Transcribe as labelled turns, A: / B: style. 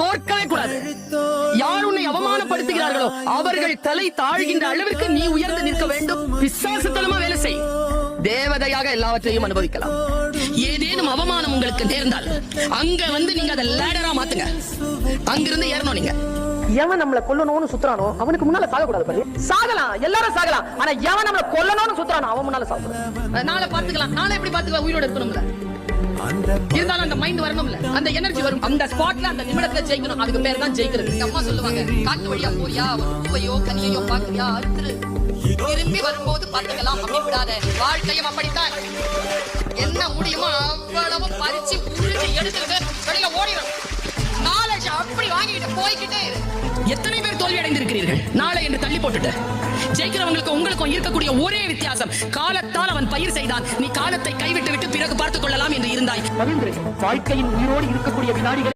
A: தோற்கவே கூடாது. யார் உன்னை அவமானப்படுத்துகிறார்களோ அவர்கள் தலை தாழ்கின்ற அளவிற்கு நீ உயர்ந்து நிற்க வேண்டும். பிசாசுத்தனமா வேலை செய். தேவதையாக எல்லாவற்றையும் அனுபவிக்கலாம். ஏதேனும் அவமானம் உங்களுக்கு நேர்ந்தால் அங்க நீங்க அதை லேடரா மாத்துங்க. அங்கிருந்து ஏறணும். நீங்க எவன் நம்மள கொல்லணும்னு சுத்துறானோ அவனுக்கு முன்னால சாகக்கூடாது. பாரு, சாகலாம், எல்லாரும் சாகலாம். ஆனா எவன் நம்மள கொல்லணும்னு சுத்துறானோ அவன் முன்னால சாகக்கூடாது. நாளை பாத்துக்கலாம். நாளை எப்படி பாத்துக்கலாம்? உயிரோட இருக்கணும்ல. இருந்தாலும் அந்த மைண்ட் வரணும்ல, அந்த எனர்ஜி வரும். அந்த ஸ்பாட்ல அந்த நிமிடத்துல ஜெயிக்கணும். அதுக்கு பேர் தான் ஜெயிக்கிறது. அம்மா சொல்லுவாங்க, காட்டு வழியா போறியா, பூவையோ கனியையோ பாக்குறியா, அறுத்துரு, திரும்பி வரும்போது பார்த்துக்கலாம். அப்படி விடாத. வாழ்க்கையும் அப்படித்தான். என்ன முடியுமோ அவ்வளவு பறிச்சு உருட்டி எடுத்துட்டு வெளியில ஓடிடும். நாலேஜ் அப்படி வாங்கிட்டு போய்கிட்டே. எத்தனை பேர் தோல்வி அடைந்திருக்கிறீர்கள் நாளை என்று தள்ளி போட்டுட்டு? ஜெயிக்கிறவங்களுக்கு உங்களுக்கும் இருக்கக்கூடிய ஒரே வித்தியாசம், காலத்தால் அவன் பயிர் செய்தான், நீ காலத்தை கைவிட்டு விட்டு பிறகு பார்த்துக் கொள்ளலாம் என்று இருந்தாய். வாழ்க்கையின் உயிரோடு இருக்கக்கூடிய வினாடிகள்